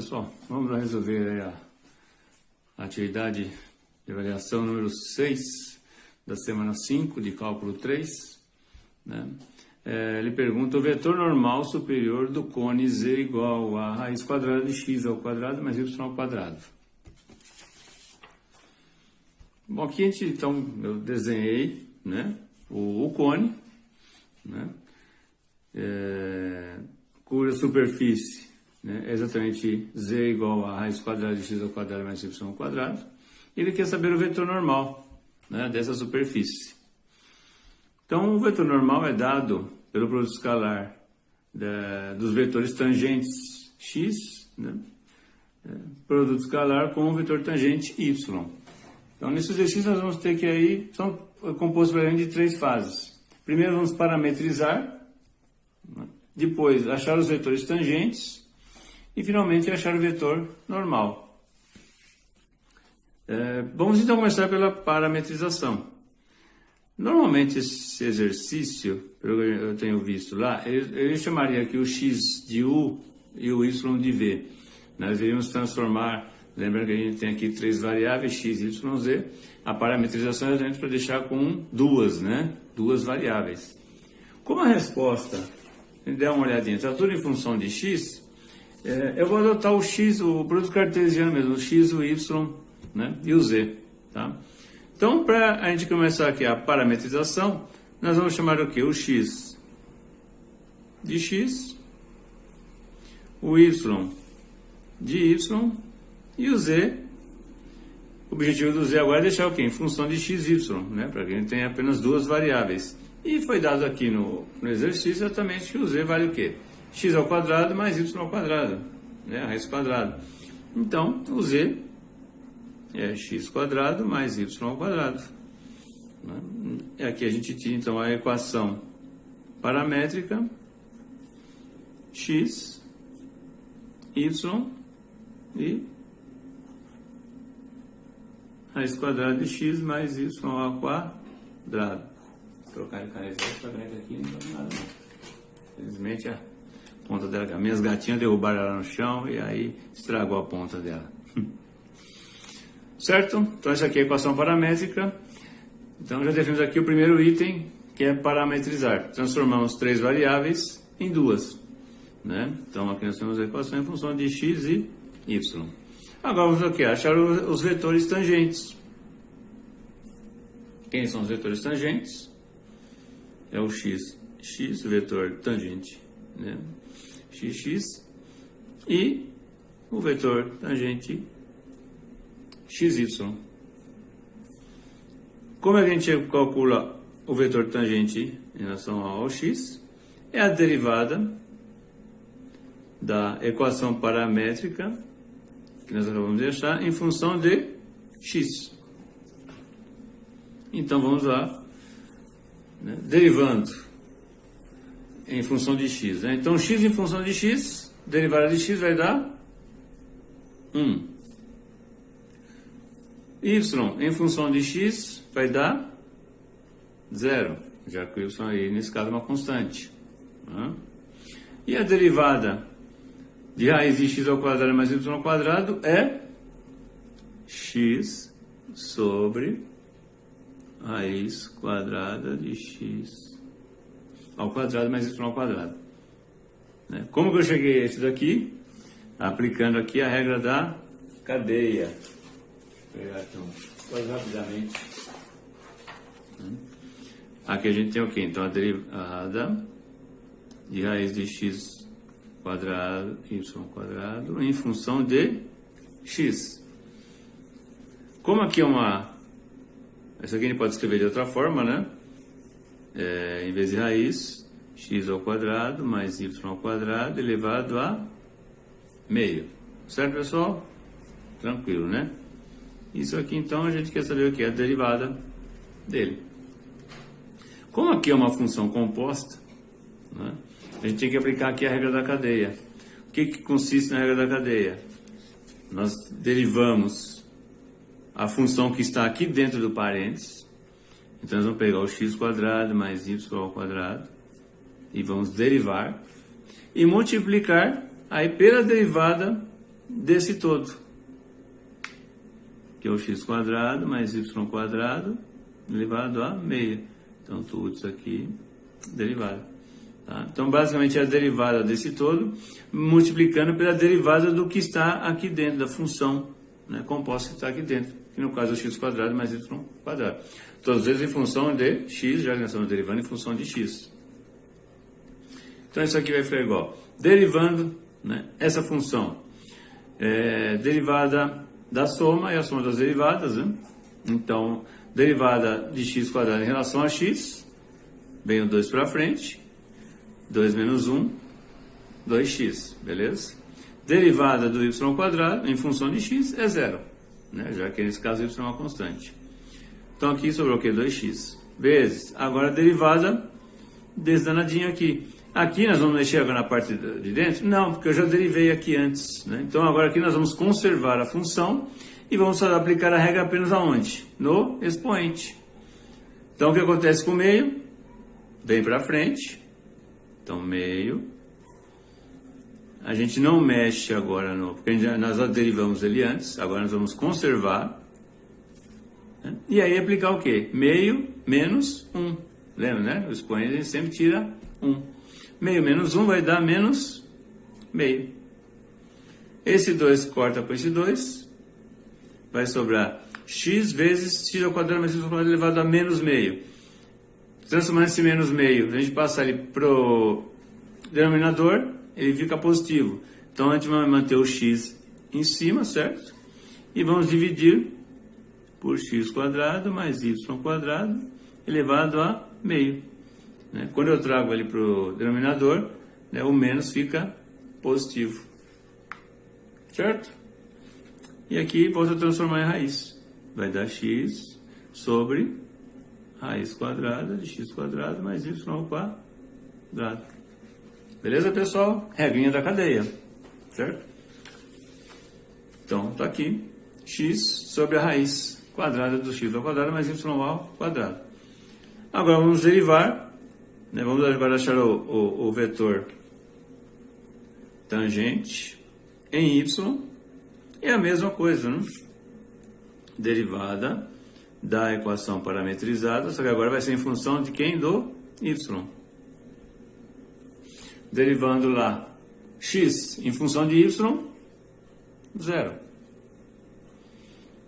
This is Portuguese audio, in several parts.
pessoal, vamos lá resolver aí a atividade de avaliação número 6 da semana 5 de cálculo 3, né? Ele pergunta: o vetor normal superior do cone z igual a raiz quadrada de x ao quadrado mais y ao quadrado. Bom, aqui então eu desenhei, né, o cone, né, cuja superfície, né, é exatamente z igual a raiz quadrada de x ao quadrado mais y ao quadrado. Ele quer saber o vetor normal, né, dessa superfície. Então, o vetor normal é dado pelo produto escalar dos vetores tangentes x, né, produto escalar com o vetor tangente y. Então, nesse exercício nós vamos ter que aí, são compostos de 3 fases. Primeiro vamos parametrizar, né, depois achar os vetores tangentes e finalmente achar o vetor normal. Vamos então começar pela parametrização. Normalmente esse exercício, pelo que eu tenho visto lá, eu chamaria aqui o x de u e o y de v. Nós iríamos transformar, lembrando que a gente tem aqui 3 variáveis, x, y, z. A parametrização é exatamente para deixar com duas variáveis. Como a resposta, se der uma olhadinha, está tudo em função de x, eu vou adotar o x, o produto cartesiano mesmo, o x, o y, né, e o z, tá? Então, para a gente começar aqui a parametrização, nós vamos chamar o que? O x de x, o y de y e o z. O objetivo do z agora é deixar o quê? Em função de x e y, né, para que a gente tenha apenas 2 variáveis. E foi dado aqui no exercício exatamente que o z vale o quê? X ao quadrado mais y ao quadrado, né, a raiz quadrada. Então, o z é x quadrado mais y ao quadrado. E aqui a gente tinha então a equação paramétrica x, y e raiz quadrada de x mais y ao quadrado. Vou trocar de caneta aqui, não dá nada não. Infelizmente a ponta dela, minhas gatinhas derrubaram ela no chão e aí estragou a ponta dela. Certo? Então essa aqui é a equação paramétrica. Então já definimos aqui o primeiro item, que é parametrizar. Transformamos 3 variáveis em 2. Né? Então aqui nós temos a equação em função de x e y. Agora vamos aqui achar os vetores tangentes. Quem são os vetores tangentes? É o x, o vetor tangente, né? X, e o vetor tangente xy. Como a gente calcula o vetor tangente em relação ao x? É a derivada da equação paramétrica que nós acabamos de achar em função de x. Então vamos lá, né, derivando em função de x, né? Então x em função de x, derivada de x vai dar 1. Y em função de x vai dar 0, já que o y aí nesse caso é uma constante, né? E a derivada de raiz de x ao quadrado mais y ao quadrado é x sobre raiz quadrada de x ao quadrado mais y ao quadrado, né? Como que eu cheguei a isso daqui? Aplicando aqui a regra da cadeia. Vou pegar aqui coisa rapidamente. Aqui a gente tem o quê? Então a derivada de raiz de x quadrado, y quadrado, em função de x. Como aqui é essa aqui a gente pode escrever de outra forma, né? Em vez de raiz, x ao quadrado mais y ao quadrado elevado a meio. Certo, pessoal? Tranquilo, né? Isso aqui, então, a gente quer saber o que é a derivada dele. Como aqui é uma função composta, né, a gente tem que aplicar aqui a regra da cadeia. O que consiste na regra da cadeia? Nós derivamos a função que está aqui dentro do parênteses. Então, nós vamos pegar o x quadrado mais y ao quadrado e vamos derivar e multiplicar aí pela derivada desse todo, que é o x quadrado mais y quadrado elevado a meia. Então, tudo isso aqui, derivada. Tá? Então, basicamente, é a derivada desse todo, multiplicando pela derivada do que está aqui dentro, da função, né, composta que está aqui dentro, que no caso é o x quadrado mais y quadrado. Todas as vezes em função de x, já que nós estamos derivando em função de x. Então, isso aqui vai ficar igual. Derivando, né, essa função derivada da soma é a soma das derivadas, né? Então, derivada de x quadrado em relação a x, vem o 2 para frente, 2 menos 1, 2x, beleza? Derivada do y quadrado em função de x é zero, né? Já que nesse caso y é uma constante. Então aqui sobrou o quê? 2x. Vezes, agora a derivada desse danadinho aqui. Aqui nós vamos mexer agora na parte de dentro? Não, porque eu já derivei aqui antes, né? Então agora aqui nós vamos conservar a função e vamos aplicar a regra apenas aonde? No expoente. Então o que acontece com o meio? Vem para frente. Então meio. A gente não mexe agora, porque nós já derivamos ele antes. Agora nós vamos conservar. Né? E aí aplicar o quê? Meio menos 1. Lembra, né? O expoente a gente sempre tira 1. Meio menos 1 vai dar menos meio. Esse 2 corta com esse 2. Vai sobrar x vezes x ao quadrado mais y ao quadrado elevado a menos meio. Transformando esse menos meio, a gente passa ele para o denominador, ele fica positivo. Então a gente vai manter o x em cima, certo? E vamos dividir por x quadrado mais y quadrado elevado a meio. Né? Quando eu trago ele para o denominador, né, o menos fica positivo. Certo? E aqui volta a transformar em raiz. Vai dar x sobre raiz quadrada de x quadrado mais y ao quadrado. Beleza, pessoal? Regrinha da cadeia. Certo? Então, está aqui. X sobre a raiz quadrada do x ao quadrado mais y ao quadrado. Agora vamos derivar. Né? Vamos agora achar o vetor tangente em y. É a mesma coisa, né? Derivada da equação parametrizada, só que agora vai ser em função de quem? Do y. Derivando lá x em função de y, 0.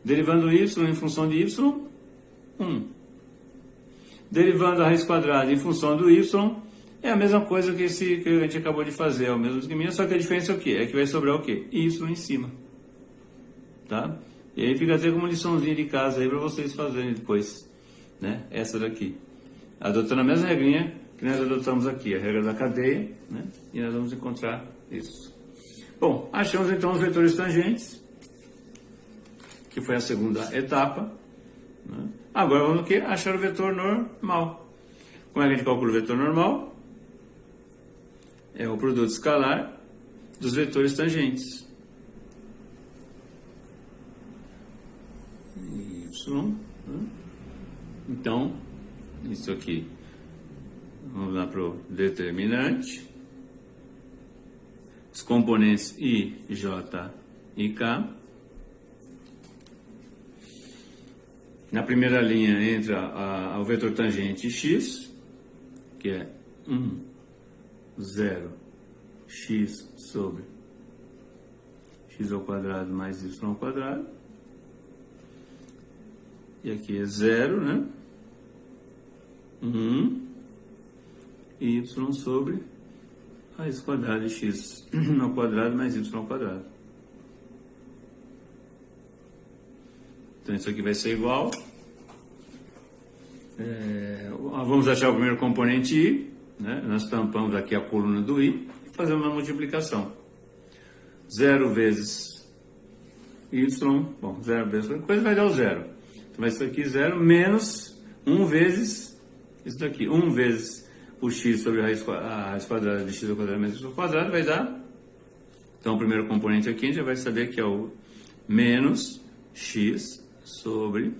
Derivando y em função de y, 1. Derivando a raiz quadrada em função do y, é a mesma coisa que a gente acabou de fazer, é o mesmo esquema, só que a diferença é o quê? É que vai sobrar o quê? Y em cima. Tá? E aí fica até como liçãozinha de casa aí para vocês fazerem depois, né? Essa daqui. Adotando a mesma regrinha que nós adotamos aqui, a regra da cadeia, né? E nós vamos encontrar isso. Bom, achamos então os vetores tangentes, que foi a segunda etapa, né? Agora vamos o quê? Achar o vetor normal. Como é que a gente calcula o vetor normal? É o produto escalar dos vetores tangentes. Y. Então, isso aqui. Vamos lá para o determinante. Os componentes I, J e K. Na primeira linha entra o vetor tangente x, que é 1, 0, x sobre x ao quadrado mais y ao quadrado. E aqui é 0, né? 1, y sobre raiz quadrada de x ao quadrado mais y ao quadrado. Então isso aqui vai ser igual. Vamos achar o primeiro componente i, né? Nós tampamos aqui a coluna do i e fazemos uma multiplicação. 0 vezes y, bom, 0 vezes qualquer coisa vai dar o 0. Então vai ser aqui 0 menos 1 vezes isso daqui. 1 vezes o x sobre a raiz quadrada de x ao quadrado menos y ao quadrado vai dar. Então o primeiro componente aqui a gente já vai saber que é o menos x sobre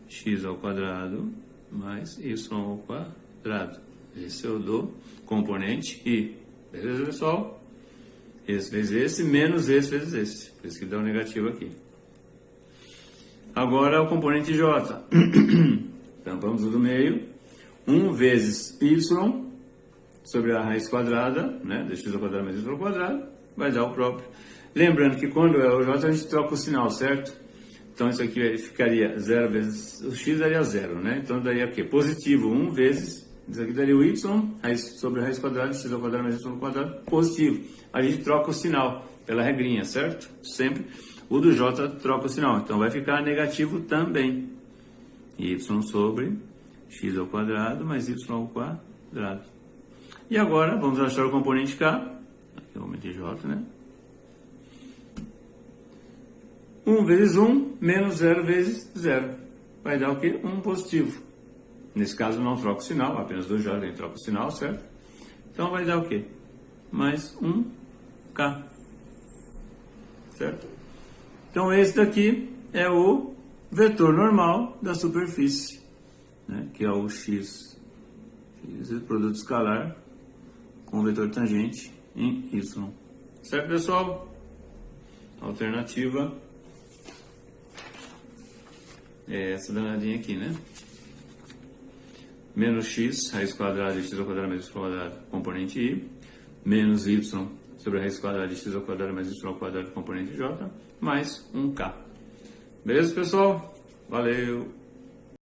x ao quadrado mais y ao quadrado. Esse é o do componente i. Beleza, pessoal? esse vezes esse, menos esse vezes esse. Por isso que dá um negativo aqui. Agora o componente j. Tampamos o do meio. 1 vezes y sobre a raiz quadrada, né, de x ao quadrado mais y ao quadrado, vai dar o próprio. Lembrando que quando é o j, a gente troca o sinal, certo? Então isso aqui ficaria 0 vezes o x daria 0, né? Então daria o quê? Positivo 1 vezes, isso aqui daria o y, raiz sobre a raiz quadrada, x ao quadrado mais y ao quadrado, positivo. A gente troca o sinal pela regrinha, certo? Sempre. O do j troca o sinal, então vai ficar negativo também. Y sobre x ao quadrado mais y ao quadrado. E agora vamos achar o componente k, aqui é o componente j, né? 1 vezes 1 menos 0 vezes 0. Vai dar o quê? 1 positivo. Nesse caso não troca o sinal, apenas do j, troca o sinal, certo? Então vai dar o quê? Mais 1k. Certo? Então esse daqui é o vetor normal da superfície, né? Que é o x, produto escalar com o vetor tangente em y. Certo, pessoal? Alternativa é essa danadinha aqui, né? Menos x, raiz quadrada de x ao quadrado mais y ao quadrado, componente i, menos y sobre a raiz quadrada de x ao quadrado mais y ao quadrado, componente j, mais 1k. Beleza, pessoal? Valeu!